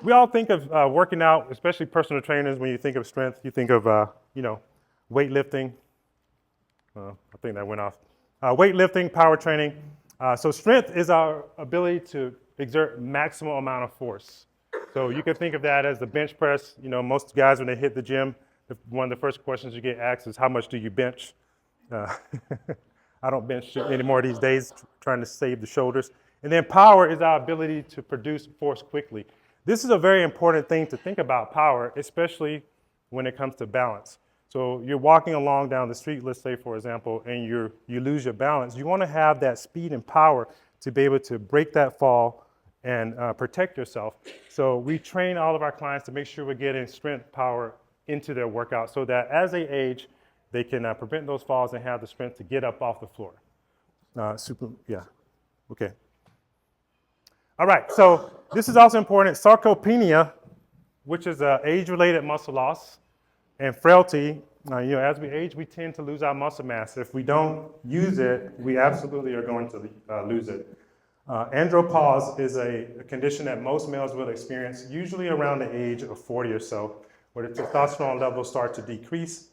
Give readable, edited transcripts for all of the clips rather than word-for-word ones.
we all think of working out, especially personal trainers. When you think of strength, you think of weightlifting. I think that went off. Weightlifting, power training. So strength is our ability to exert maximum amount of force. So you can think of that as the bench press. Most guys when they hit the gym, one of the first questions you get asked is, how much do you bench? I don't bench anymore these days, trying to save the shoulders. And then power is our ability to produce force quickly. This is a very important thing to think about power, especially when it comes to balance. So you're walking along down the street, let's say, for example, and you lose your balance. You want to have that speed and power to be able to break that fall and protect yourself. So we train all of our clients to make sure we're getting strength, power into their workout so that as they age, they can prevent those falls and have the strength to get up off the floor. Okay. All right, so this is also important. Sarcopenia, which is age-related muscle loss, and frailty. As we age, we tend to lose our muscle mass. If we don't use it, we absolutely are going to lose it. Andropause is a condition that most males will experience, usually around the age of 40 or so, where the testosterone levels start to decrease.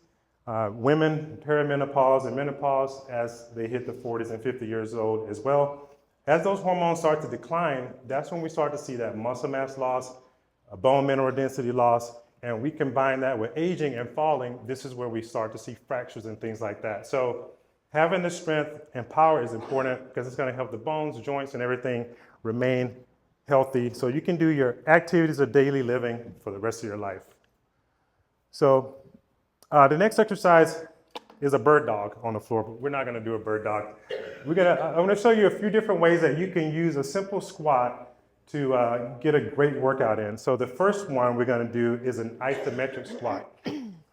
Women, perimenopause and menopause, as they hit the 40s and 50 years old as well. As those hormones start to decline, that's when we start to see that muscle mass loss, bone mineral density loss, and we combine that with aging and falling. This is where we start to see fractures and things like that. So having the strength and power is important because it's going to help the bones, joints, and everything remain healthy so you can do your activities of daily living for the rest of your life. So the next exercise is a bird dog on the floor, but we're not going to do a bird dog. I'm going to show you a few different ways that you can use a simple squat to get a great workout in. So the first one we're going to do is an isometric squat.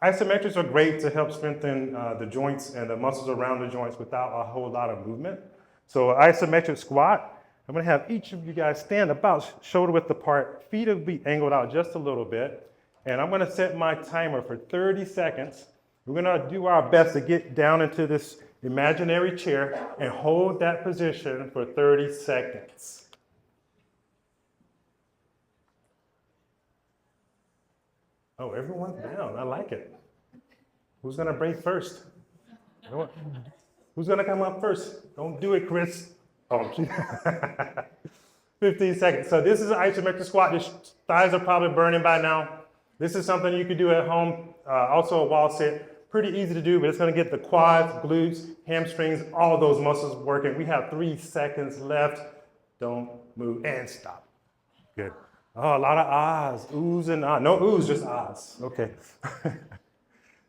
Isometrics are great to help strengthen the joints and the muscles around the joints without a whole lot of movement. So isometric squat, I'm going to have each of you guys stand about shoulder width apart. Feet will be angled out just a little bit. And I'm going to set my timer for 30 seconds. We're going to do our best to get down into this imaginary chair and hold that position for 30 seconds. Oh, everyone's down. I like it. Who's going to break first? Who's going to come up first? Don't do it, Chris. Oh, 15 seconds. So this is an isometric squat. Your thighs are probably burning by now. This is something you can do at home. Also a wall sit. Pretty easy to do, but it's going to get the quads, glutes, hamstrings, all of those muscles working. We have 3 seconds left. Don't move and stop. Good. Oh, a lot of ahs, oohs and ahs. No oohs, just ahs. Okay.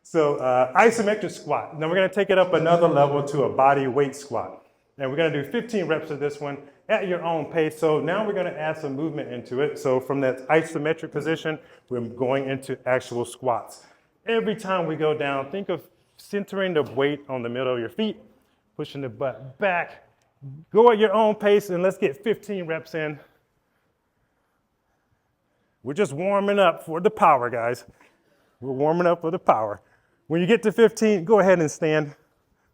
So isometric squat. Now we're going to take it up another level to a body weight squat. And we're going to do 15 reps of this one at your own pace. So now we're going to add some movement into it. So from that isometric position, we're going into actual squats. Every time we go down, think of centering the weight on the middle of your feet, pushing the butt back. Go at your own pace and let's get 15 reps in. We're just warming up for the power, guys. We're warming up for the power. When you get to 15, go ahead and stand.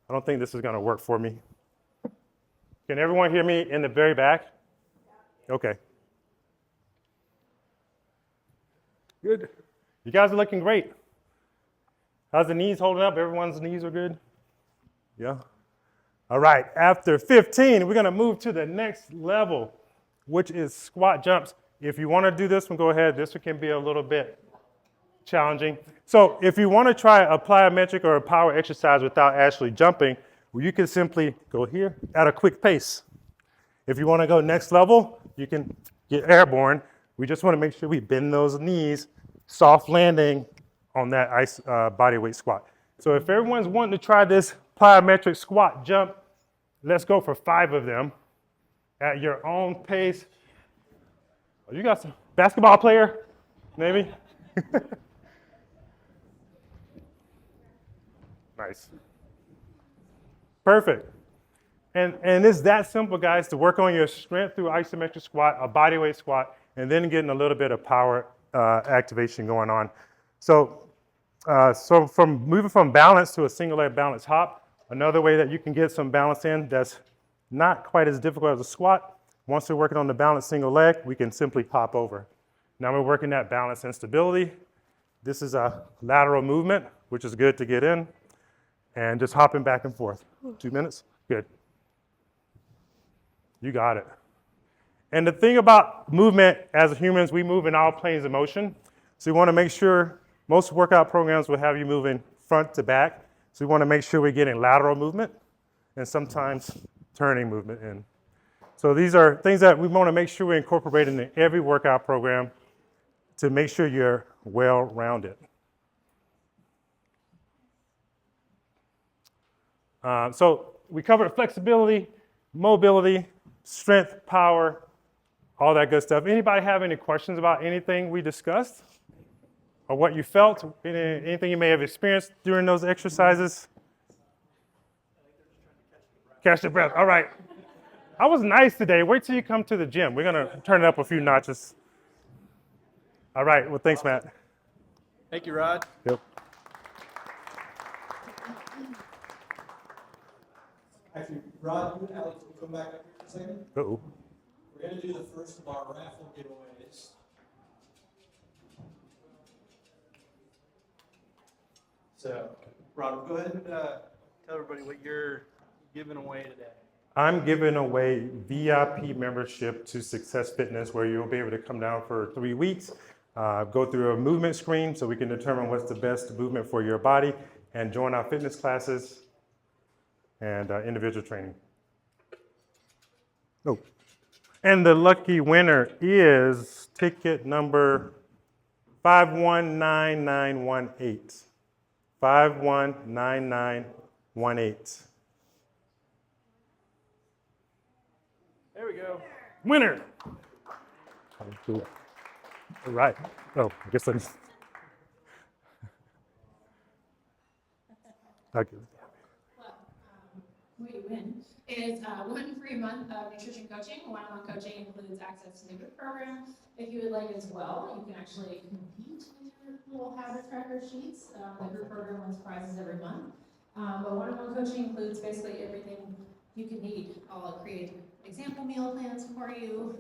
I don't think this is going to work for me. Can everyone hear me in the very back? Okay. Good. You guys are looking great. How's the knees holding up? Everyone's knees are good? Yeah. All right. After 15, we're going to move to the next level, which is squat jumps. If you want to do this one, go ahead. This one can be a little bit challenging. So if you want to try a plyometric or a power exercise without actually jumping, well, you can simply go here at a quick pace. If you want to go next level, you can get airborne. We just want to make sure we bend those knees, soft landing on that body weight squat. So if everyone's wanting to try this plyometric squat jump, let's go for 5 of them at your own pace. Oh, you got some basketball player, maybe? Nice. Perfect. And it's that simple, guys, to work on your strength through isometric squat, a body weight squat, and then getting a little bit of power activation going on. So from moving from balance to a single leg balance hop, another way that you can get some balance in that's not quite as difficult as a squat. Once we're working on the balance single leg, we can simply hop over. Now we're working that balance and stability. This is a lateral movement, which is good to get in, and just hopping back and forth. 2 minutes? Good. You got it. And the thing about movement, as humans, we move in all planes of motion. So we want to make sure most workout programs will have you moving front to back. So we want to make sure we're getting lateral movement and sometimes turning movement in. So these are things that we want to make sure we incorporate into every workout program to make sure you're well-rounded. So we covered flexibility, mobility, strength, power, all that good stuff. Anybody have any questions about anything we discussed? Or what you felt, anything you may have experienced during those exercises? Catch your breath. All right. I was nice today. Wait till you come to the gym. We're going to turn it up a few notches. All right. Well, thanks, Matt. Thank you, Rod. Yep. Actually, Rod, you and Alex will come back up here for a second. Uh-oh. We're going to do the first of our raffle giveaways. So, Rod, go ahead and tell everybody what you're giving away today. I'm giving away VIP membership to Success Fitness, where you'll be able to come down for 3 weeks, go through a movement screen so we can determine what's the best movement for your body, and join our fitness classes and individual training. Oh. And the lucky winner is ticket number 519918. 519918. There we go. Winner. All right. Oh, I guess I'm. Okay. What you win is 1 free month of nutrition coaching. One-on-one coaching includes access to the group program. If you would like as well, you can actually compete in your little habit tracker sheets. The group program wins prizes every month. But one-on-one coaching includes basically everything you can need. I'll create example meal plans for you,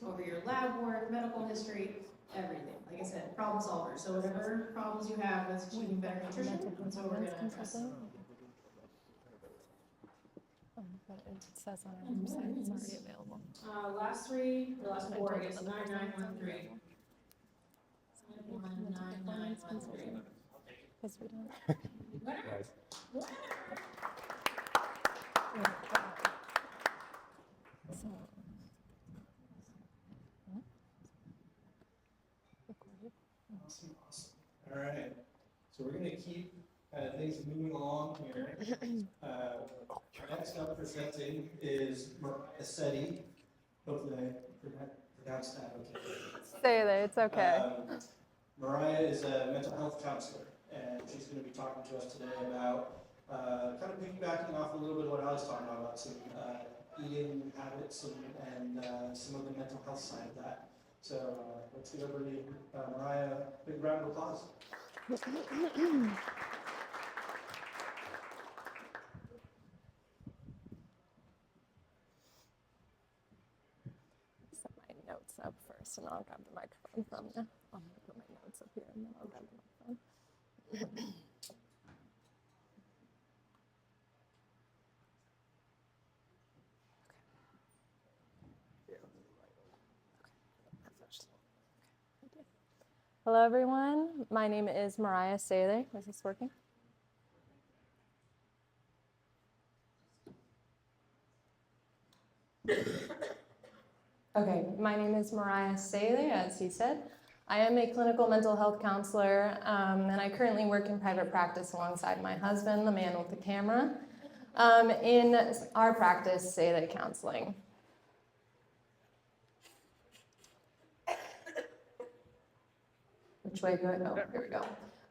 over your lab work, medical history, everything. Like I said, problem solver. So whatever problems you have with achieving better nutrition, that's what we're going to address. But it says on our website it's already available. Last 4, I guess, 9913. 9913. Because we don't. Nice. So, Awesome. All right. So we're going to keep things moving along here. Next up presenting is Mariah Setti. Hopefully I pronounced that okay. Say that, it's okay. Mariah is a mental health counselor, and she's going to be talking to us today about kind of piggybacking off a little bit of what I was talking about some eating habits and some of the mental health side of that. So let's give everybody, Mariah, a big round of applause. Set my notes up first and I'll grab the microphone from you. I'm going to put my notes up here and then I'll grab the microphone. Hello everyone, my name is Mariah Salem. Is this working? Okay, my name is Mariah Salem, as he said. I am a clinical mental health counselor, and I currently work in private practice alongside my husband, the man with the camera, in our practice, Salem Counseling. Which way do I go? Here we go.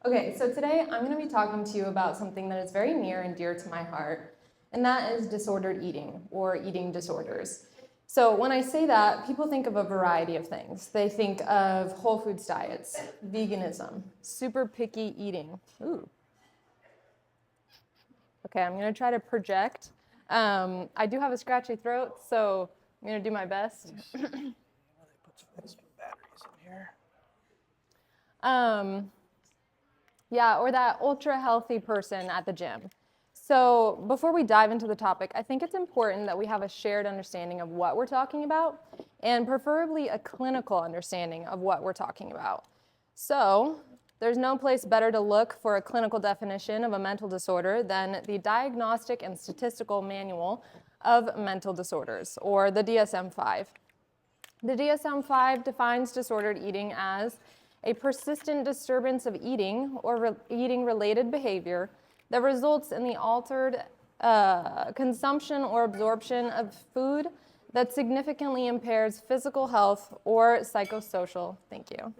Okay, so today I'm going to be talking to you about something that is very near and dear to my heart, and that is disordered eating or eating disorders. So when I say that, people think of a variety of things. They think of whole foods diets, veganism, super picky eating. Ooh. Okay, I'm going to try to project. I do have a scratchy throat, so I'm going to do my best. Put some extra batteries in here. Yeah, or that ultra healthy person at the gym. So before we dive into the topic, I think it's important that we have a shared understanding of what we're talking about, and preferably a clinical understanding of what we're talking about. So there's no place better to look for a clinical definition of a mental disorder than the Diagnostic and Statistical Manual of Mental Disorders, or the DSM-5. The DSM-5 defines disordered eating as a persistent disturbance of eating or eating-related behavior that results in the altered consumption or absorption of food that significantly impairs physical health or psychosocial functioning.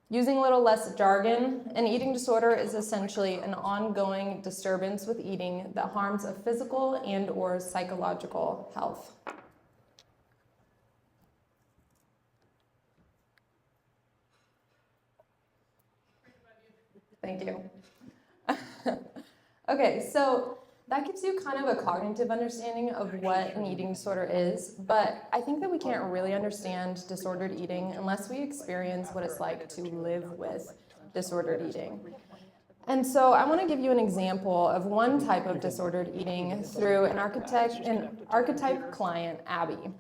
Using a little less jargon, an eating disorder is essentially an ongoing disturbance with eating that harms a physical and or psychological health. Thank you. Okay, so that gives you kind of a cognitive understanding of what an eating disorder is, but I think that we can't really understand disordered eating unless we experience what it's like to live with disordered eating. And so I want to give you an example of one type of disordered eating through an archetype client, Abby.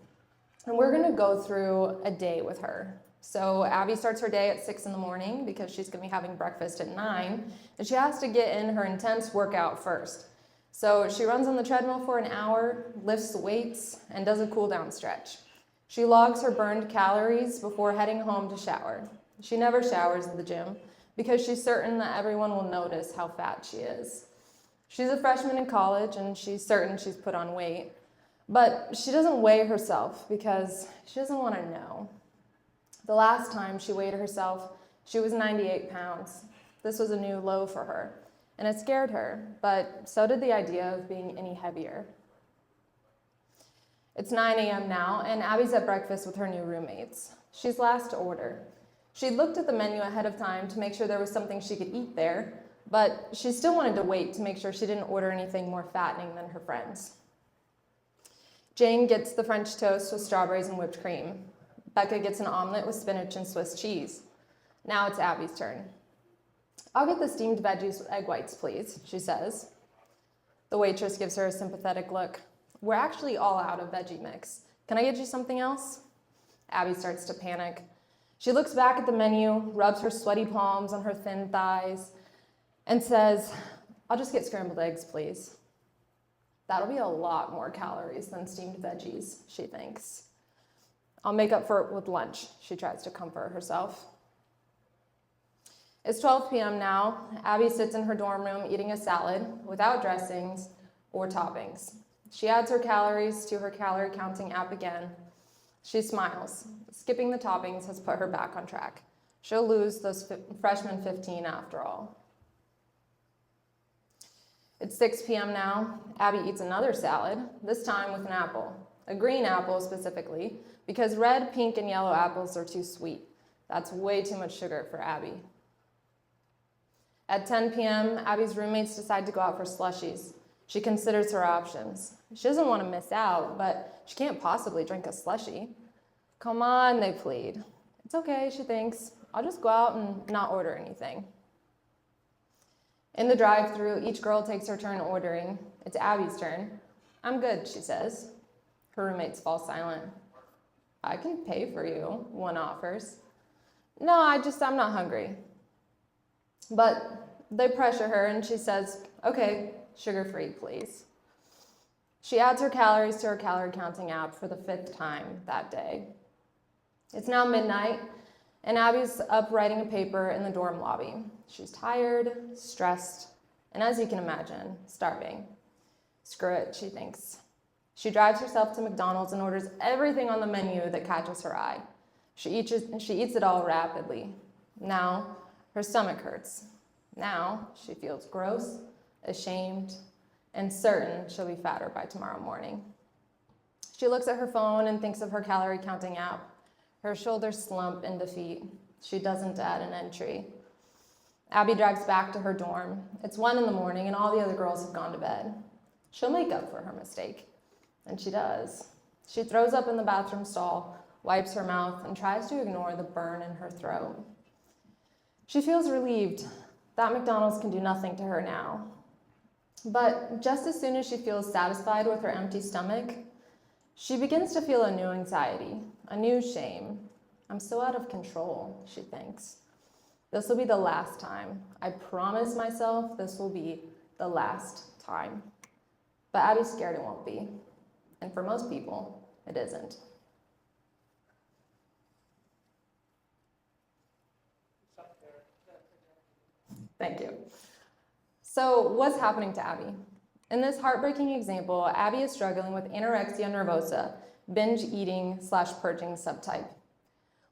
And we're going to go through a day with her. So Abby starts her day at 6 in the morning because she's going to be having breakfast at 9, and she has to get in her intense workout first. So she runs on the treadmill for an hour, lifts weights, and does a cool down stretch. She logs her burned calories before heading home to shower. She never showers at the gym because she's certain that everyone will notice how fat she is. She's a freshman in college, and she's certain she's put on weight. But she doesn't weigh herself because she doesn't want to know. The last time she weighed herself, she was 98 pounds. This was a new low for her, and it scared her, but so did the idea of being any heavier. It's 9 a.m. now, and Abby's at breakfast with her new roommates. She's last to order. She'd looked at the menu ahead of time to make sure there was something she could eat there, but she still wanted to wait to make sure she didn't order anything more fattening than her friends. Jane gets the French toast with strawberries and whipped cream. Becca gets an omelet with spinach and Swiss cheese. Now it's Abby's turn. "I'll get the steamed veggies with egg whites, please," she says. The waitress gives her a sympathetic look. "We're actually all out of veggie mix. Can I get you something else?" Abby starts to panic. She looks back at the menu, rubs her sweaty palms on her thin thighs, and says, "I'll just get scrambled eggs, please." That'll be a lot more calories than steamed veggies, she thinks. "I'll make up for it with lunch," she tries to comfort herself. It's 12 p.m. now. Abby sits in her dorm room eating a salad without dressings or toppings. She adds her calories to her calorie counting app again. She smiles. Skipping the toppings has put her back on track. She'll lose those freshman 15 after all. It's 6 p.m. now. Abby eats another salad, this time with an apple. A green apple specifically, because red, pink, and yellow apples are too sweet. That's way too much sugar for Abby. At 10 p.m., Abby's roommates decide to go out for slushies. She considers her options. She doesn't want to miss out, but she can't possibly drink a slushie. "Come on," they plead. "It's okay," she thinks. "I'll just go out and not order anything." In the drive-thru, each girl takes her turn ordering. It's Abby's turn. "I'm good," she says. Her roommates fall silent. "I can pay for you," one offers. "No, I'm not hungry." But they pressure her and she says, "Okay, sugar-free, please." She adds her calories to her calorie counting app for the 5th time that day. It's now midnight, and Abby's up writing a paper in the dorm lobby. She's tired, stressed, and as you can imagine, starving. Screw it, she thinks. She drives herself to McDonald's and orders everything on the menu that catches her eye. She eats it all rapidly. Now, her stomach hurts. Now, she feels gross, ashamed, and certain she'll be fatter by tomorrow morning. She looks at her phone and thinks of her calorie counting app. Her shoulders slump in defeat. She doesn't add an entry. Abby drives back to her dorm. It's 1 in the morning and all the other girls have gone to bed. She'll make up for her mistake. And she does. She throws up in the bathroom stall wipes her mouth, and tries to ignore the burn in her throat. She feels relieved that McDonald's can do nothing to her now. But just as soon as she feels satisfied with her empty stomach, she begins to feel a new anxiety, a new shame. I'm so out of control, she thinks. This will be the last time. I promise myself this will be the last time. But Abby's scared it won't be. And for most people, it isn't. Thank you. So what's happening to Abby? In this heartbreaking example, Abby is struggling with anorexia nervosa, binge eating / purging subtype.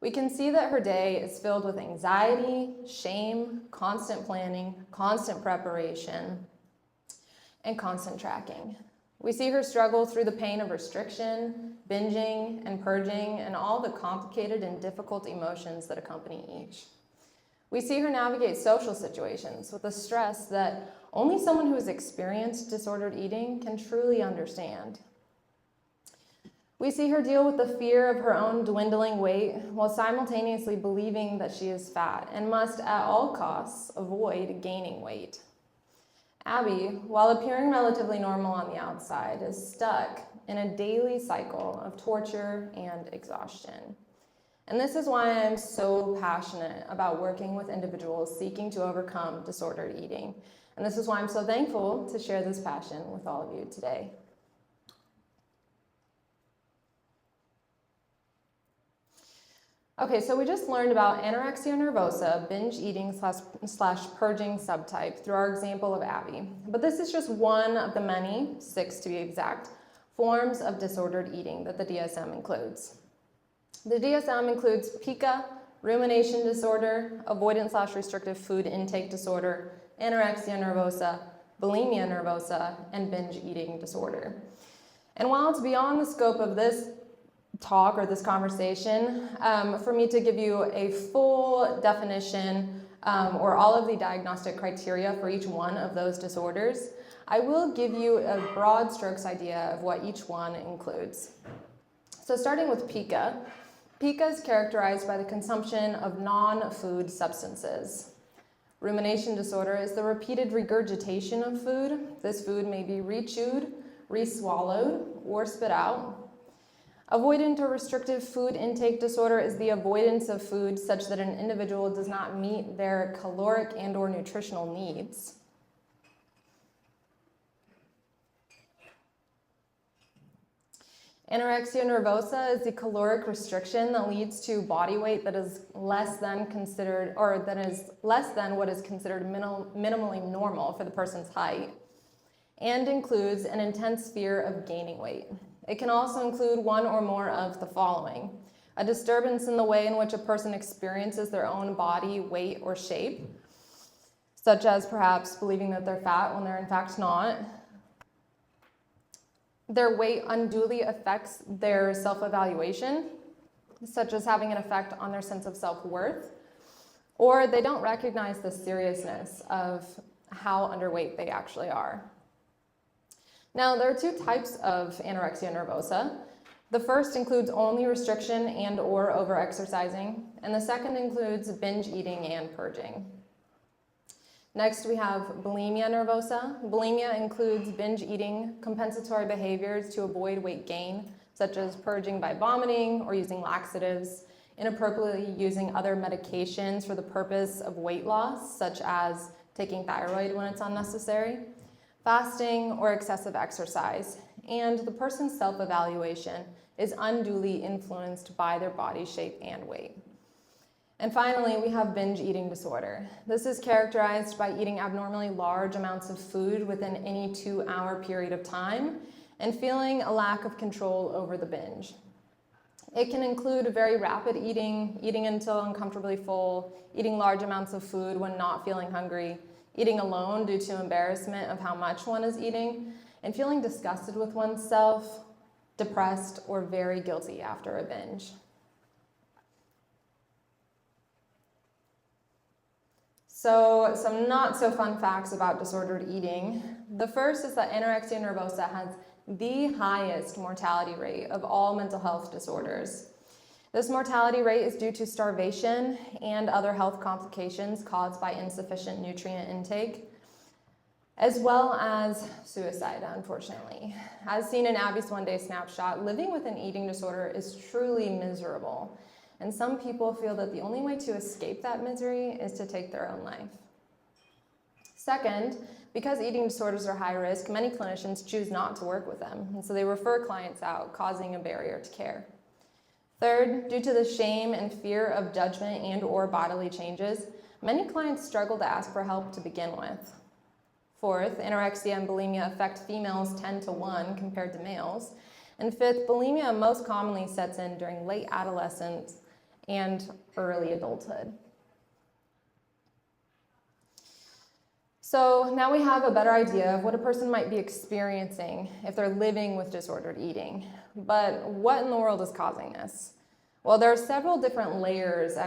We can see that her day is filled with anxiety, shame, constant planning, constant preparation, and constant tracking. We see her struggle through the pain of restriction, binging, and purging, and all the complicated and difficult emotions that accompany each. We see her navigate social situations with a stress that only someone who has experienced disordered eating can truly understand. We see her deal with the fear of her own dwindling weight while simultaneously believing that she is fat and must at all costs avoid gaining weight. Abby, while appearing relatively normal on the outside, is stuck in a daily cycle of torture and exhaustion. And this is why I'm so passionate about working with individuals seeking to overcome disordered eating. And this is why I'm so thankful to share this passion with all of you today. Okay, so we just learned about anorexia nervosa, binge eating / purging subtype through our example of Abby. But this is just one of the many, 6 to be exact, forms of disordered eating that the DSM includes. The DSM includes pica, rumination disorder, avoidant / restrictive food intake disorder, anorexia nervosa, bulimia nervosa, and binge eating disorder. And while it's beyond the scope of this talk or this conversation, for me to give you a full definition or all of the diagnostic criteria for each one of those disorders, I will give you a broad strokes idea of what each one includes. So starting with pica, pica is characterized by the consumption of non-food substances. Rumination disorder is the repeated regurgitation of food. This food may be rechewed, re-swallowed, or spit out. Avoidant or restrictive food intake disorder is the avoidance of food such that an individual does not meet their caloric and/or nutritional needs. Anorexia nervosa is the caloric restriction that leads to body weight that is less than what is considered minimally normal for the person's height, and includes an intense fear of gaining weight. It can also include one or more of the following: a disturbance in the way in which a person experiences their own body, weight, or shape, such as perhaps believing that they're fat when they're in fact not. Their weight unduly affects their self-evaluation, such as having an effect on their sense of self-worth, or they don't recognize the seriousness of how underweight they actually are. Now, there are 2 types of anorexia nervosa. The first includes only restriction and/or overexercising, and the second includes binge eating and purging. Next, we have bulimia nervosa. Bulimia includes binge eating, compensatory behaviors to avoid weight gain, such as purging by vomiting or using laxatives, inappropriately using other medications for the purpose of weight loss, such as taking thyroid when it's unnecessary, fasting, or excessive exercise. And the person's self-evaluation is unduly influenced by their body shape and weight. And finally, we have binge eating disorder. This is characterized by eating abnormally large amounts of food within any 2-hour period of time and feeling a lack of control over the binge. It can include very rapid eating, eating until uncomfortably full, eating large amounts of food when not feeling hungry, eating alone due to embarrassment of how much one is eating, and feeling disgusted with oneself, depressed, or very guilty after a binge. So some not so fun facts about disordered eating. The first is that anorexia nervosa has the highest mortality rate of all mental health disorders. This mortality rate is due to starvation and other health complications caused by insufficient nutrient intake, as well as suicide, unfortunately. As seen in Abby's one-day snapshot, living with an eating disorder is truly miserable, and some people feel that the only way to escape that misery is to take their own life. Second, because eating disorders are high risk, many clinicians choose not to work with them, and so they refer clients out, causing a barrier to care. Third, due to the shame and fear of judgment and/or bodily changes, many clients struggle to ask for help to begin with. Fourth, anorexia and bulimia affect females 10 to 1 compared to males. And fifth, bulimia most commonly sets in during late adolescence and early adulthood. So now we have a better idea of what a person might be experiencing if they're living with disordered eating. But what in the world is causing this? Well, there are several different layers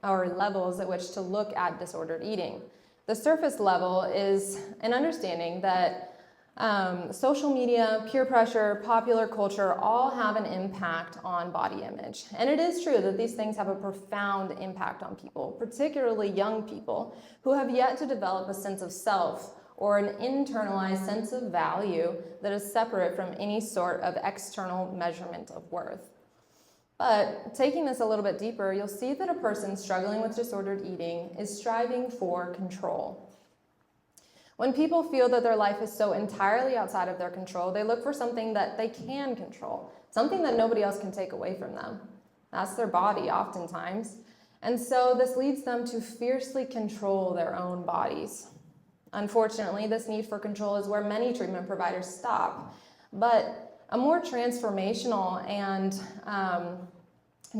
or levels at which to look at disordered eating. The surface level is an understanding that social media, peer pressure, popular culture all have an impact on body image. And it is true that these things have a profound impact on people, particularly young people who have yet to develop a sense of self or an internalized sense of value that is separate from any sort of external measurement of worth. But taking this a little bit deeper, you'll see that a person struggling with disordered eating is striving for control. When people feel that their life is so entirely outside of their control, they look for something that they can control, something that nobody else can take away from them. That's their body, oftentimes. And so this leads them to fiercely control their own bodies. Unfortunately, this need for control is where many treatment providers stop. But a more transformational and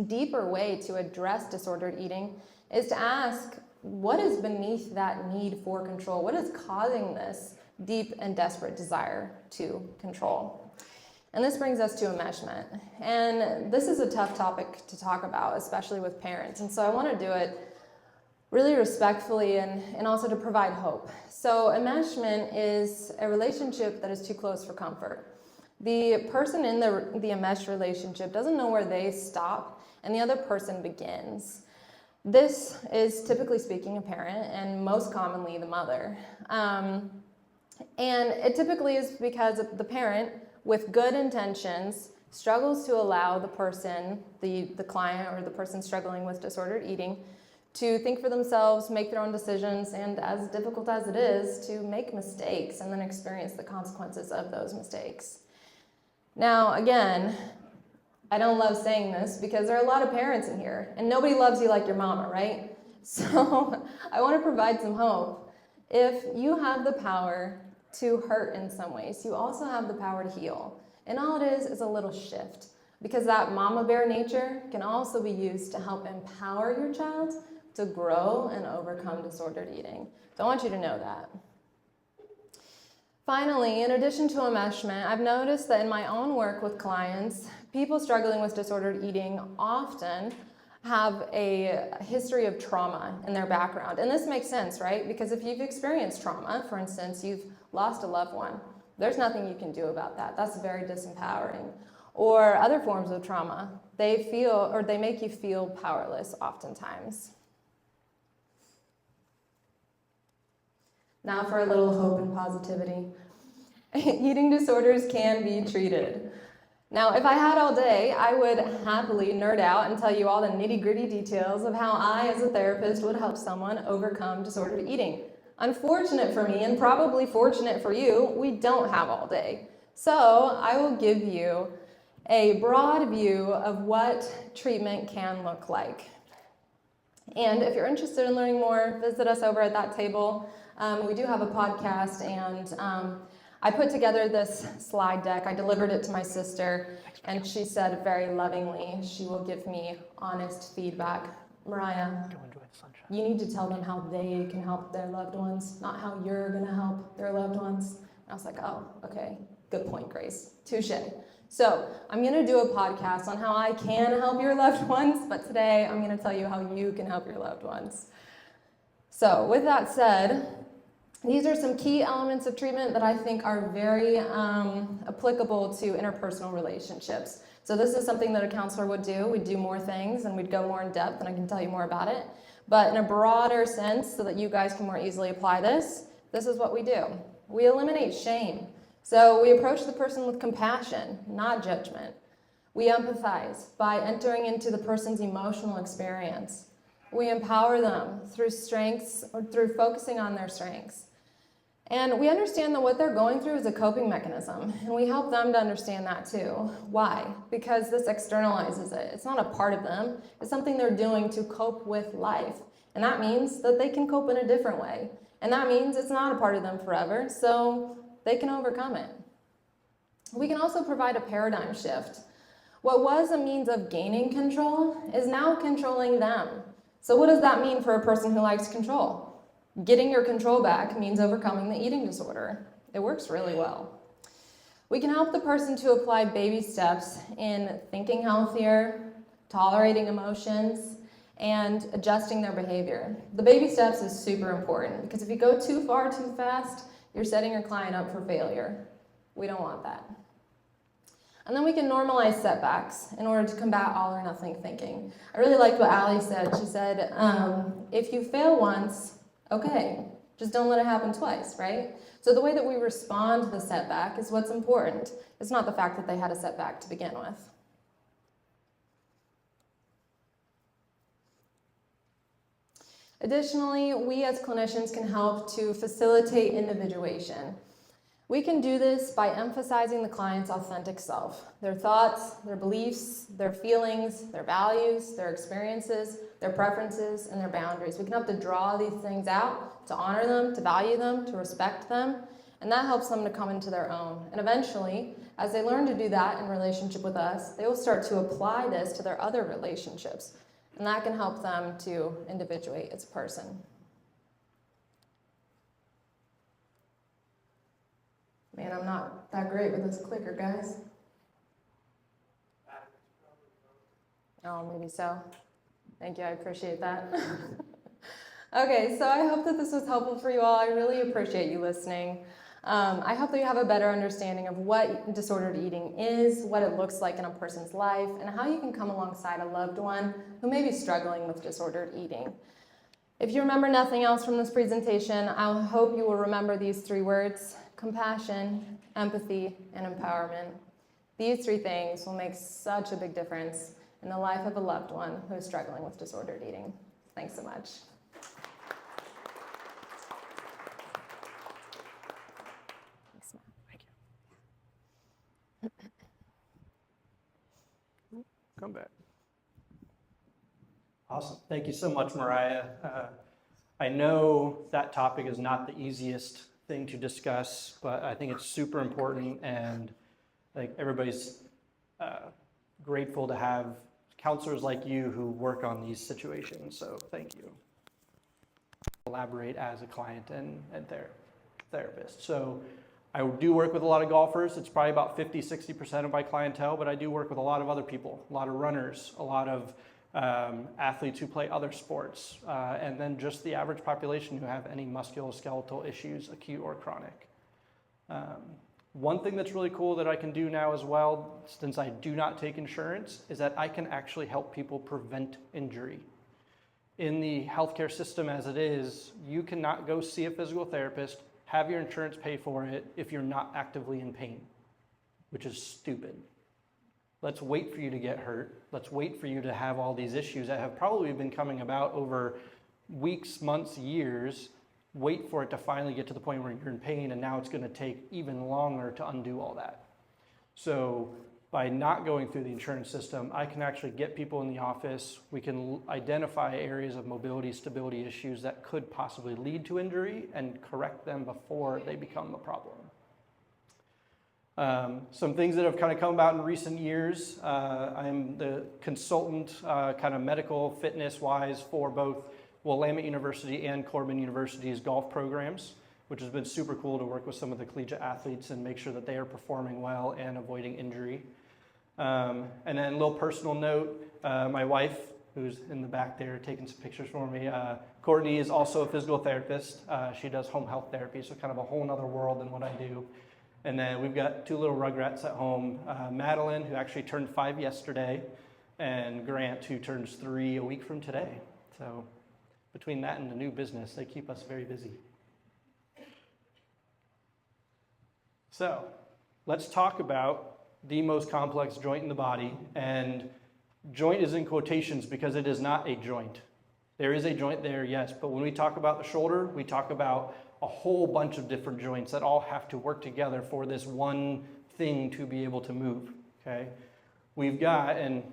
deeper way to address disordered eating is to ask, what is beneath that need for control? What is causing this deep and desperate desire to control? And this brings us to enmeshment. And this is a tough topic to talk about, especially with parents. And so I want to do it really respectfully and also to provide hope. So enmeshment is a relationship that is too close for comfort. The person in the enmeshed relationship doesn't know where they stop and the other person begins. This is typically speaking a parent and most commonly the mother. And it typically is because the parent with good intentions struggles to allow the person, the client or the person struggling with disordered eating, to think for themselves, make their own decisions, and as difficult as it is, to make mistakes and then experience the consequences of those mistakes. Now, again, I don't love saying this because there are a lot of parents in here, and nobody loves you like your mama, right? So I want to provide some hope. If you have the power to hurt in some ways, you also have the power to heal. And all it is a little shift, because that mama bear nature can also be used to help empower your child to grow and overcome disordered eating. So I want you to know that. Finally, in addition to enmeshment, I've noticed that in my own work with clients, people struggling with disordered eating often have a history of trauma in their background. And this makes sense, right? Because if you've experienced trauma, for instance, you've lost a loved one, there's nothing you can do about that. That's very disempowering. Or other forms of trauma, they make you feel powerless oftentimes. Now for a little hope and positivity. Eating disorders can be treated. Now, if I had all day, I would happily nerd out and tell you all the nitty-gritty details of how I, as a therapist, would help someone overcome disordered eating. Unfortunate for me, and probably fortunate for you, we don't have all day. So I will give you a broad view of what treatment can look like. And if you're interested in learning more, visit us over at that table. We do have a podcast, and I put together this slide deck. I delivered it to my sister, and she said very lovingly she will give me honest feedback. Mariah, you need to tell them how they can help their loved ones, not how you're going to help their loved ones. And I was like, oh, okay, good point, Grace. Touche. So I'm going to do a podcast on how I can help your loved ones, but today I'm going to tell you how you can help your loved ones. So with that said, These are some key elements of treatment that I think are very applicable to interpersonal relationships. So this is something that a counselor would do. We'd do more things and we'd go more in depth, and I can tell you more about it. But in a broader sense, so that you guys can more easily apply this is what we do. We eliminate shame. So we approach the person with compassion, not judgment. We empathize by entering into the person's emotional experience. We empower them through strengths or through focusing on their strengths. And we understand that what they're going through is a coping mechanism, and we help them to understand that too. Why? Because this externalizes it. It's not a part of them. It's something they're doing to cope with life. And that means that they can cope in a different way. And that means it's not a part of them forever, so they can overcome it. We can also provide a paradigm shift. What was a means of gaining control is now controlling them. So what does that mean for a person who likes control? Getting your control back means overcoming the eating disorder. It works really well. We can help the person to apply baby steps in thinking healthier, tolerating emotions, and adjusting their behavior. The baby steps is super important because if you go too far too fast, you're setting your client up for failure. We don't want that. And then we can normalize setbacks in order to combat all or nothing thinking. I really liked what Allie said. She said, if you fail once, okay, just don't let it happen twice, right? So the way that we respond to the setback is what's important. It's not the fact that they had a setback to begin with. Additionally, we as clinicians can help to facilitate individuation. We can do this by emphasizing the client's authentic self, their thoughts, their beliefs, their feelings, their values, their experiences, their preferences, and their boundaries. We can help to draw these things out, to honor them, to value them, to respect them, and that helps them to come into their own. And eventually, as they learn to do that in relationship with us, they will start to apply this to their other relationships, and that can help them to individuate as a person. Man, I'm not that great with this clicker, guys. Oh, maybe so. Thank you, I appreciate that. Okay, so I hope that this was helpful for you all. I really appreciate you listening. I hope that you have a better understanding of what disordered eating is, what it looks like in a person's life, and how you can come alongside a loved one who may be struggling with disordered eating. If you remember nothing else from this presentation, I hope you will remember these 3 words: compassion, empathy, and empowerment. These 3 things will make such a big difference in the life of a loved one who is struggling with disordered eating. Thanks so much. Thanks, Matt. Thank you. Come back. Awesome. Thank you so much, Mariah. I know that topic is not the easiest thing to discuss, but I think it's super important, and like everybody's grateful to have counselors like you who work on these situations. So thank you. Collaborate as a client and therapist. So I do work with a lot of golfers. It's probably about 50-60% of my clientele, but I do work with a lot of other people, a lot of runners, a lot of athletes who play other sports, and then just the average population who have any musculoskeletal issues, acute or chronic. One thing that's really cool that I can do now as well, since I do not take insurance, is that I can actually help people prevent injury. In the healthcare system as it is, you cannot go see a physical therapist, have your insurance pay for it if you're not actively in pain, which is stupid. Let's wait for you to get hurt. Let's wait for you to have all these issues that have probably been coming about over weeks, months, years. Wait for it to finally get to the point where you're in pain, and now it's going to take even longer to undo all that. So by not going through the insurance system, I can actually get people in the office. We can identify areas of mobility, stability issues that could possibly lead to injury and correct them before they become a problem. Some things that have kind of come about in recent years, I'm the consultant kind of medical fitness-wise for both Willamette University and Corbin University's golf programs, which has been super cool to work with some of the collegiate athletes and make sure that they are performing well and avoiding injury. And then a little personal note, my wife, who's in the back there taking some pictures for me. Courtney is also a physical therapist. She does home health therapy, so kind of a whole nother world than what I do. And then we've got two little rugrats at home, Madeline, who actually turned 5 yesterday, and Grant, who turns 3 a week from today. So between that and the new business, they keep us very busy. So let's talk about the most complex joint in the body. And joint is in quotations because it is not a joint. There is a joint there, yes, but when we talk about the shoulder, we talk about a whole bunch of different joints that all have to work together for this one thing to be able to move, okay? We've got, and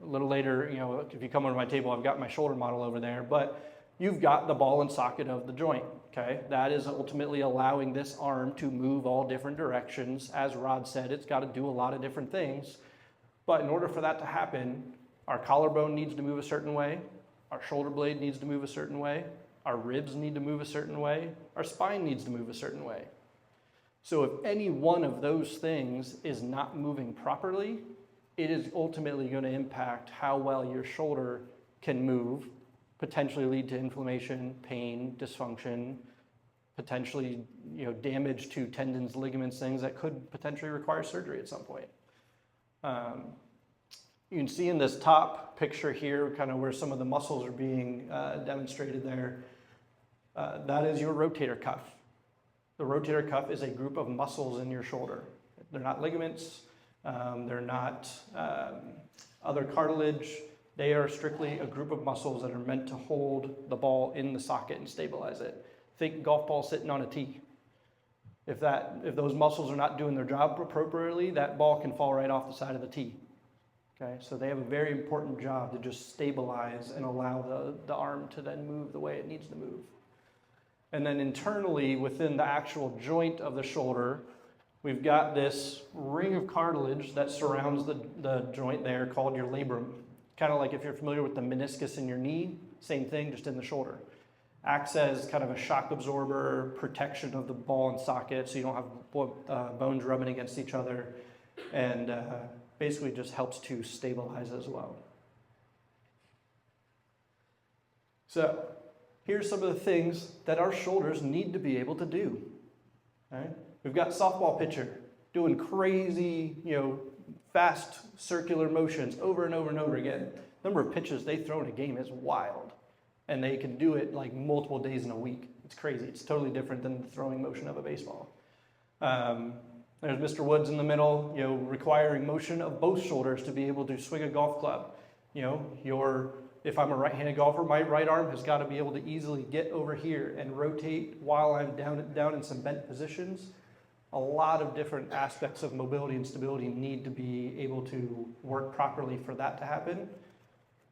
a little later, you know, if you come over to my table, I've got my shoulder model over there, but you've got the ball and socket of the joint, okay? That is ultimately allowing this arm to move all different directions. As Rod said, it's got to do a lot of different things, but in order for that to happen, our collarbone needs to move a certain way, our shoulder blade needs to move a certain way, our ribs need to move a certain way, our spine needs to move a certain way. So if any one of those things is not moving properly, it is ultimately going to impact how well your shoulder can move, potentially lead to inflammation, pain, dysfunction, potentially, you know, damage to tendons, ligaments, things that could potentially require surgery at some point. You can see in this top picture here, kind of where some of the muscles are being demonstrated there. That is your rotator cuff. The rotator cuff is a group of muscles in your shoulder. They're not ligaments, they're not other cartilage. They are strictly a group of muscles that are meant to hold the ball in the socket and stabilize it. Think golf ball sitting on a tee. If those muscles are not doing their job appropriately, that ball can fall right off the side of the tee. Okay, so they have a very important job to just stabilize and allow the arm to then move the way it needs to move. And then internally within the actual joint of the shoulder, we've got this ring of cartilage that surrounds the joint there called your labrum. Kind of like if you're familiar with the meniscus in your knee, same thing, just in the shoulder. Acts as kind of a shock absorber, protection of the ball and socket so you don't have bones rubbing against each other, and basically just helps to stabilize as well. So here's some of the things that our shoulders need to be able to do. Okay? We've got softball pitcher doing crazy, you know, fast circular motions over and over and over again. The number of pitches they throw in a game is wild. And they can do it like multiple days in a week. It's crazy. It's totally different than the throwing motion of a baseball. There's Mr. Woods in the middle, you know, requiring motion of both shoulders to be able to swing a golf club. You know, if I'm a right-handed golfer, my right arm has got to be able to easily get over here and rotate while I'm down in some bent positions. A lot of different aspects of mobility and stability need to be able to work properly for that to happen.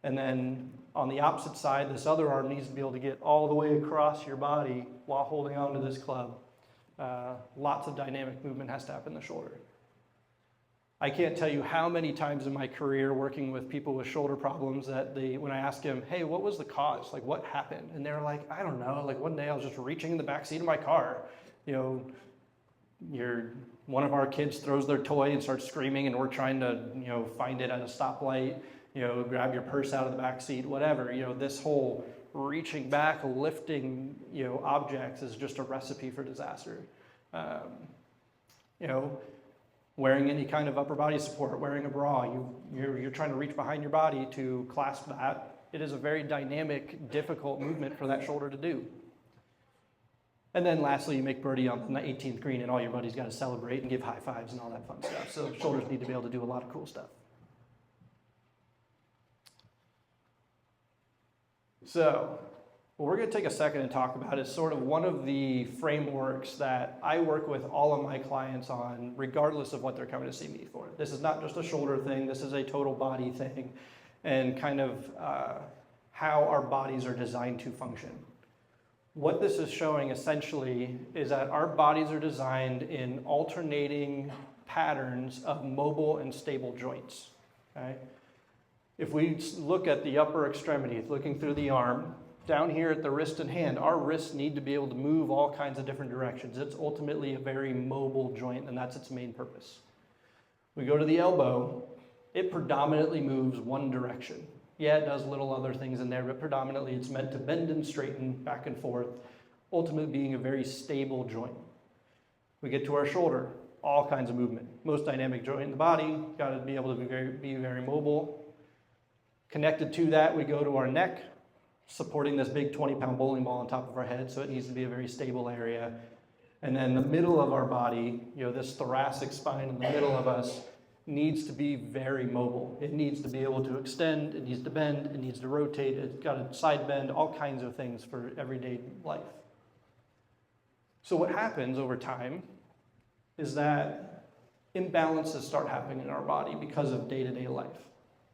And then on the opposite side, this other arm needs to be able to get all the way across your body while holding on to this club. Lots of dynamic movement has to happen in the shoulder. I can't tell you how many times in my career working with people with shoulder problems that when I ask them, hey, what was the cause? Like, what happened? And they're like, I don't know. Like, one day I was just reaching in the back seat of my car. You know, one of our kids throws their toy and starts screaming, and we're trying to, you know, find it at a stoplight. You know, grab your purse out of the back seat, whatever. You know, this whole reaching back, lifting, you know, objects is just a recipe for disaster. You know, wearing any kind of upper body support, wearing a bra, you're trying to reach behind your body to clasp that. It is a very dynamic, difficult movement for that shoulder to do. And then lastly, you make birdie on the 18th green and all your buddies got to celebrate and give high fives and all that fun stuff. So shoulders need to be able to do a lot of cool stuff. So what we're going to take a second and talk about is sort of one of the frameworks that I work with all of my clients on, regardless of what they're coming to see me for. This is not just a shoulder thing, this is a total body thing, and kind of how our bodies are designed to function. What this is showing essentially is that our bodies are designed in alternating patterns of mobile and stable joints. Okay? If we look at the upper extremity, looking through the arm, down here at the wrist and hand, our wrists need to be able to move all kinds of different directions. It's ultimately a very mobile joint, and that's its main purpose. We go to the elbow, it predominantly moves one direction. Yeah, it does little other things in there, but predominantly it's meant to bend and straighten back and forth, ultimately being a very stable joint. We get to our shoulder, all kinds of movement. Most dynamic joint in the body, got to be able to be very mobile. Connected to that, we go to our neck, supporting this big 20-pound bowling ball on top of our head, so it needs to be a very stable area. And then the middle of our body, this thoracic spine in the middle of us, needs to be very mobile. It needs to be able to extend, it needs to bend, it needs to rotate, it's got a side bend, all kinds of things for everyday life. So what happens over time is that imbalances start happening in our body because of day-to-day life.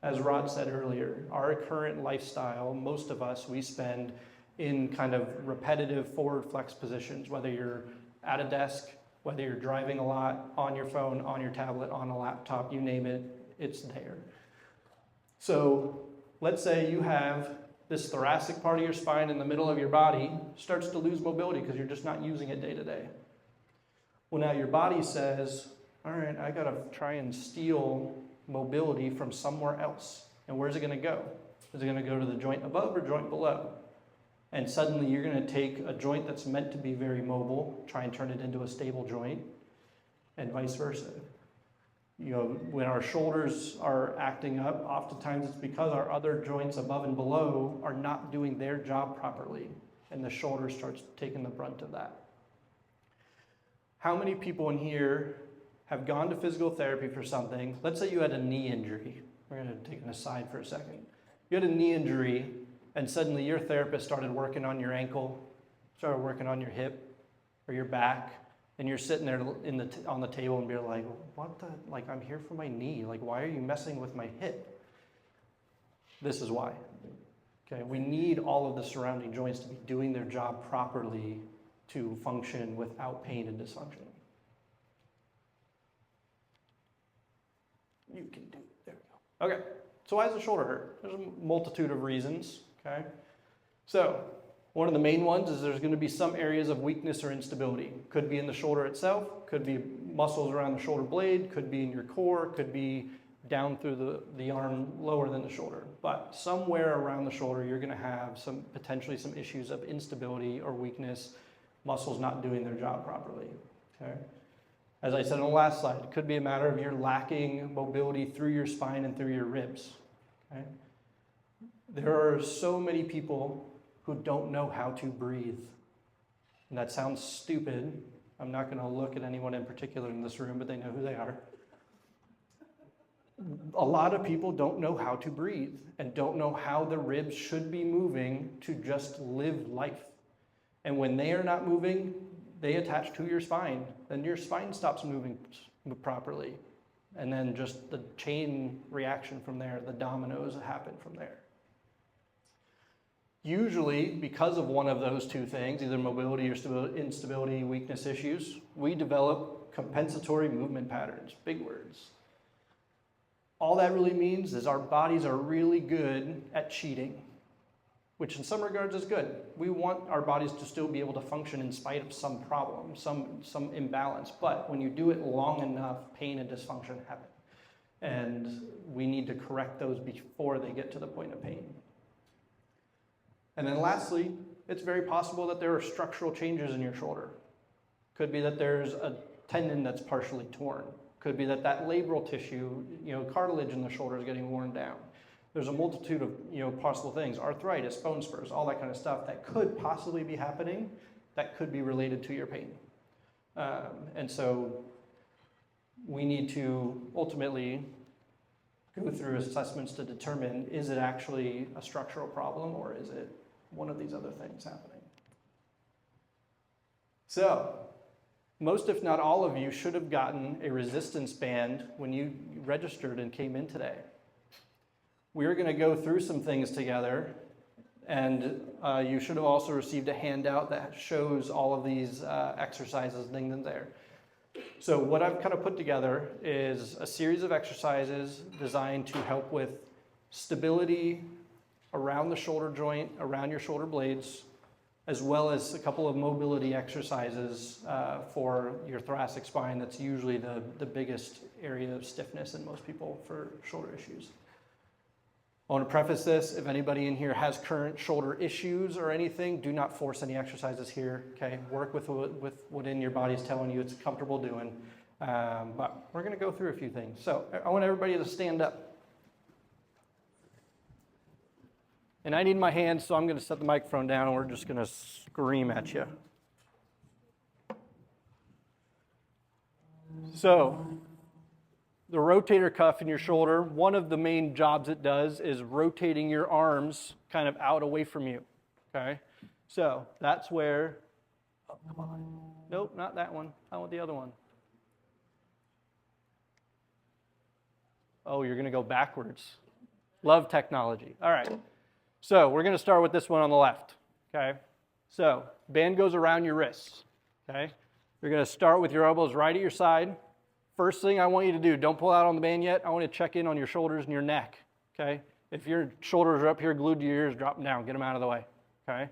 As Rod said earlier, our current lifestyle, most of us, we spend in kind of repetitive forward flex positions, whether you're at a desk, whether you're driving a lot, on your phone, on your tablet, on a laptop, you name it, it's there. So let's say you have this thoracic part of your spine in the middle of your body starts to lose mobility because you're just not using it day to day. Well, now your body says, all right, I gotta try and steal mobility from somewhere else. And where's it gonna go? Is it gonna go to the joint above or joint below? And suddenly you're gonna take a joint that's meant to be very mobile, try and turn it into a stable joint, and vice versa. When our shoulders are acting up, oftentimes it's because our other joints above and below are not doing their job properly, and the shoulder starts taking the brunt of that. How many people in here have gone to physical therapy for something? Let's say you had a knee injury. We're going to take an aside for a second. You had a knee injury, and suddenly your therapist started working on your ankle, started working on your hip or your back, and you're sitting there on the table and be like, I'm here for my knee. Why are you messing with my hip? This is why. Okay, we need all of the surrounding joints to be doing their job properly to function without pain and dysfunction. You can do it. There we go. Okay, so why does the shoulder hurt? There's a multitude of reasons, okay? So one of the main ones is there's going to be some areas of weakness or instability. Could be in the shoulder itself, could be muscles around the shoulder blade, could be in your core, could be down through the arm lower than the shoulder. But somewhere around the shoulder, you're going to have potentially some issues of instability or weakness, muscles not doing their job properly, okay? As I said on the last slide, it could be a matter of you're lacking mobility through your spine and through your ribs, okay? There are so many people who don't know how to breathe. And that sounds stupid. I'm not going to look at anyone in particular in this room, but they know who they are. A lot of people don't know how to breathe and don't know how the ribs should be moving to just live life. And when they are not moving, they attach to your spine. Then your spine stops moving properly. And then just the chain reaction from there, the dominoes happen from there. Usually, because of one of those two things, either mobility or instability, weakness issues, we develop compensatory movement patterns, big words. All that really means is our bodies are really good at cheating, which in some regards is good. We want our bodies to still be able to function in spite of some problem, some imbalance. But when you do it long enough, pain and dysfunction happen. And we need to correct those before they get to the point of pain. And then lastly, it's very possible that there are structural changes in your shoulder. Could be that there's a tendon that's partially torn. Could be that labral tissue, cartilage in the shoulder is getting worn down. There's a multitude of, possible things, arthritis, bone spurs, all that kind of stuff that could possibly be happening that could be related to your pain. And so we need to ultimately go through assessments to determine, is it actually a structural problem or is it one of these other things happening? So, most if not all of you should have gotten a resistance band when you registered and came in today. We're going to go through some things together, and you should have also received a handout that shows all of these exercises and things in there. So what I've kind of put together is a series of exercises designed to help with stability around the shoulder joint, around your shoulder blades, as well as a couple of mobility exercises for your thoracic spine. That's usually the biggest area of stiffness in most people for shoulder issues. I want to preface this, if anybody in here has current shoulder issues or anything, do not force any exercises here, okay? Work with what in your body is telling you it's comfortable doing. But we're gonna go through a few things. So I want everybody to stand up. And I need my hands, so I'm gonna set the microphone down and we're just gonna scream at you. So, the rotator cuff in your shoulder, one of the main jobs it does is rotating your arms kind of out away from you, okay? So that's where, oh, come on. Nope, not that one. I want the other one. Oh, you're gonna go backwards. Love technology. All right, so we're gonna start with this one on the left, okay? So, band goes around your wrists, okay? You're gonna start with your elbows right at your side. First thing I want you to do, don't pull out on the band yet. I want you to check in on your shoulders and your neck, okay? If your shoulders are up here glued to your ears, drop them down, get them out of the way, okay?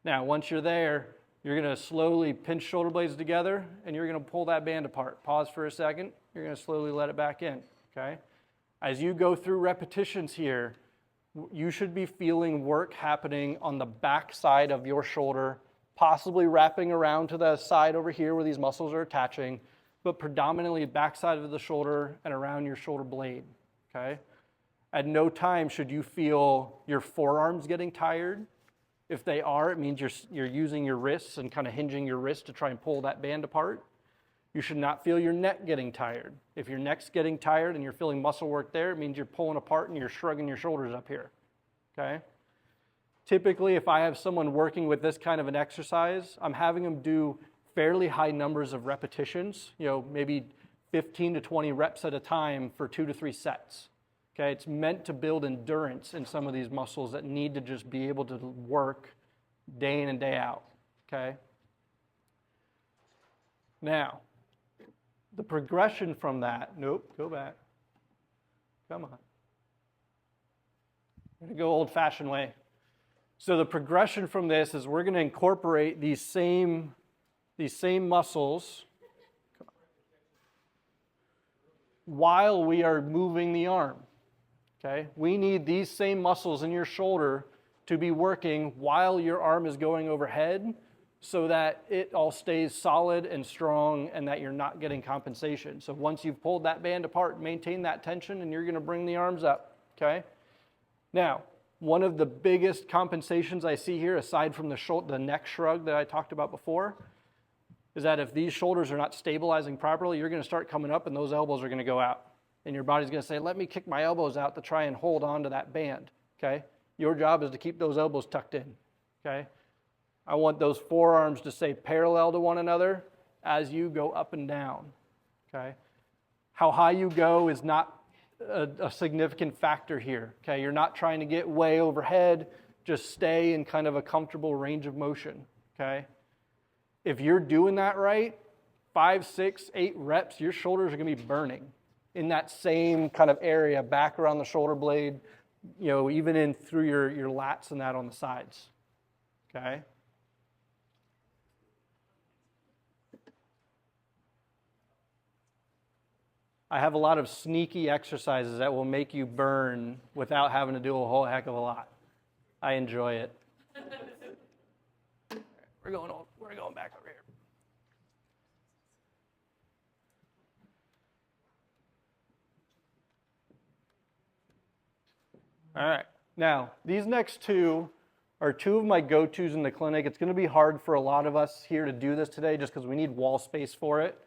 Now, once you're there, you're gonna slowly pinch shoulder blades together and you're gonna pull that band apart. Pause for a second, you're gonna slowly let it back in, okay? As you go through repetitions here, you should be feeling work happening on the back side of your shoulder, possibly wrapping around to the side over here where these muscles are attaching, but predominantly backside of the shoulder and around your shoulder blade, okay? At no time should you feel your forearms getting tired. If they are, it means you're using your wrists and kind of hinging your wrist to try and pull that band apart. You should not feel your neck getting tired. If your neck's getting tired and you're feeling muscle work there, it means you're pulling apart and you're shrugging your shoulders up here, okay? Typically, if I have someone working with this kind of an exercise, I'm having them do fairly high numbers of repetitions, maybe 15 to 20 reps at a time for 2 to 3 sets. Okay, it's meant to build endurance in some of these muscles that need to just be able to work day in and day out, okay? Now, the progression from that, nope, go back. Come on. I'm gonna go old-fashioned way. So the progression from this is we're gonna incorporate these same muscles while we are moving the arm, okay? We need these same muscles in your shoulder to be working while your arm is going overhead so that it all stays solid and strong and that you're not getting compensation. So once you've pulled that band apart, maintain that tension and you're gonna bring the arms up, okay? Now, one of the biggest compensations I see here, aside from the neck shrug that I talked about before, is that if these shoulders are not stabilizing properly, you're gonna start coming up and those elbows are gonna go out. And your body's gonna say, let me kick my elbows out to try and hold on to that band, okay? Your job is to keep those elbows tucked in, okay? I want those forearms to stay parallel to one another as you go up and down, okay? How high you go is not a significant factor here, okay? You're not trying to get way overhead, just stay in kind of a comfortable range of motion, okay? If you're doing that right, 5, 6, 8 reps, your shoulders are gonna be burning in that same kind of area, back around the shoulder blade, even in through your lats and that on the sides, okay? I have a lot of sneaky exercises that will make you burn without having to do a whole heck of a lot. I enjoy it. We're going back over here. All right, now these next two are two of my go-tos in the clinic. It's gonna be hard for a lot of us here to do this today just because we need wall space for it.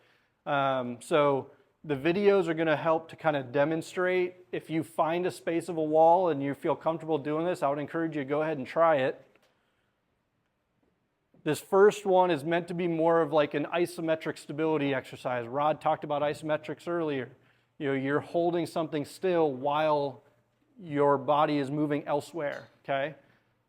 So the videos are gonna help to kind of demonstrate. If you find a space of a wall and you feel comfortable doing this, I would encourage you to go ahead and try it. This first one is meant to be more of like an isometric stability exercise. Rod talked about isometrics earlier. You're holding something still while your body is moving elsewhere, okay?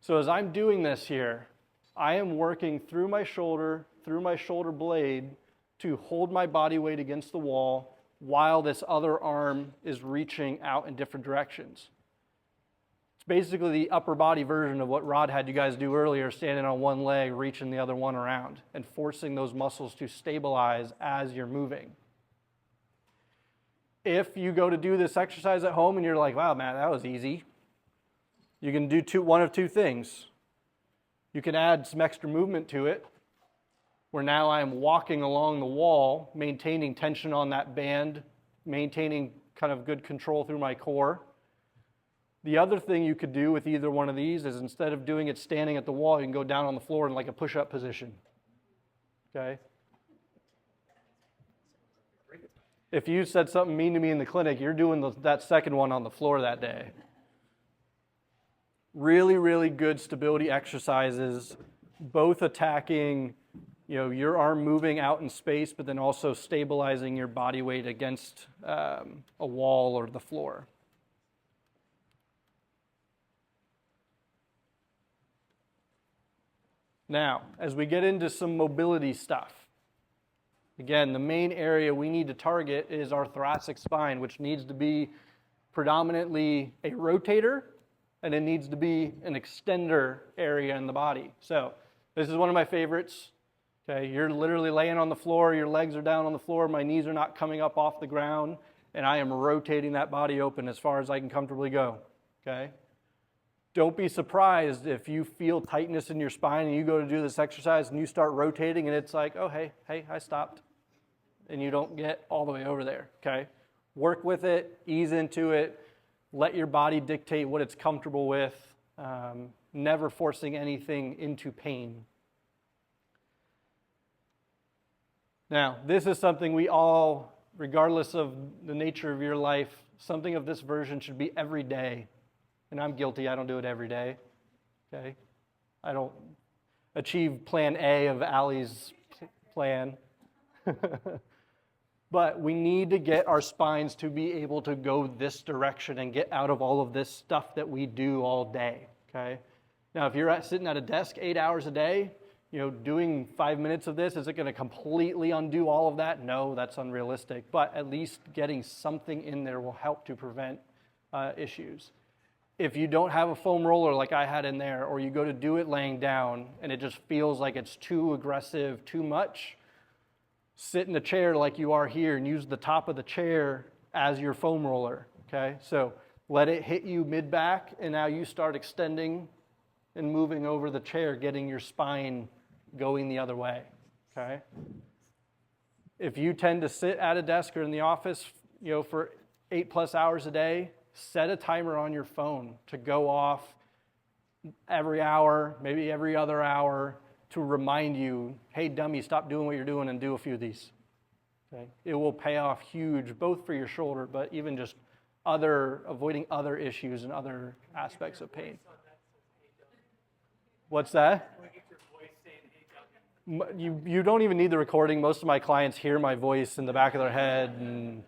So as I'm doing this here, I am working through my shoulder blade to hold my body weight against the wall while this other arm is reaching out in different directions. It's basically the upper body version of what Rod had you guys do earlier, standing on one leg, reaching the other one around, and forcing those muscles to stabilize as you're moving. If you go to do this exercise at home and you're like, wow, man, that was easy, You can do one of two things. You can add some extra movement to it, where now I'm walking along the wall, maintaining tension on that band, maintaining kind of good control through my core. The other thing you could do with either one of these is instead of doing it standing at the wall, you can go down on the floor in like a push-up position. Okay? If you said something mean to me in the clinic, you're doing that second one on the floor that day. Really, really good stability exercises, both attacking, your arm moving out in space, but then also stabilizing your body weight against a wall or the floor. Now, as we get into some mobility stuff, again, the main area we need to target is our thoracic spine, which needs to be predominantly a rotator, and it needs to be an extender area in the body. So this is one of my favorites. Okay, you're literally laying on the floor, your legs are down on the floor, my knees are not coming up off the ground, and I am rotating that body open as far as I can comfortably go. Okay? Don't be surprised if you feel tightness in your spine and you go to do this exercise and you start rotating and it's like, oh, hey, I stopped. And you don't get all the way over there, okay? Work with it, ease into it, let your body dictate what it's comfortable with, never forcing anything into pain. Now, this is something we all, regardless of the nature of your life, something of this version should be every day. And I'm guilty, I don't do it every day, okay? I don't achieve plan A of Allie's plan. But we need to get our spines to be able to go this direction and get out of all of this stuff that we do all day, okay? Now, if you're sitting at a desk 8 hours a day, doing 5 minutes of this, is it going to completely undo all of that? No, that's unrealistic. But at least getting something in there will help to prevent issues. If you don't have a foam roller like I had in there, or you go to do it laying down and it just feels like it's too aggressive, too much, sit in a chair like you are here and use the top of the chair as your foam roller, okay? So let it hit you mid-back, and now you start extending and moving over the chair, getting your spine going the other way, okay? If you tend to sit at a desk or in the office, for 8+ hours a day, set a timer on your phone to go off every hour, maybe every other hour, to remind you, hey, dummy, stop doing what you're doing and do a few of these. Okay? It will pay off huge, both for your shoulder, but even just avoiding other issues and other aspects of pain. What's that? You don't even need the recording. Most of my clients hear my voice in the back of their head, and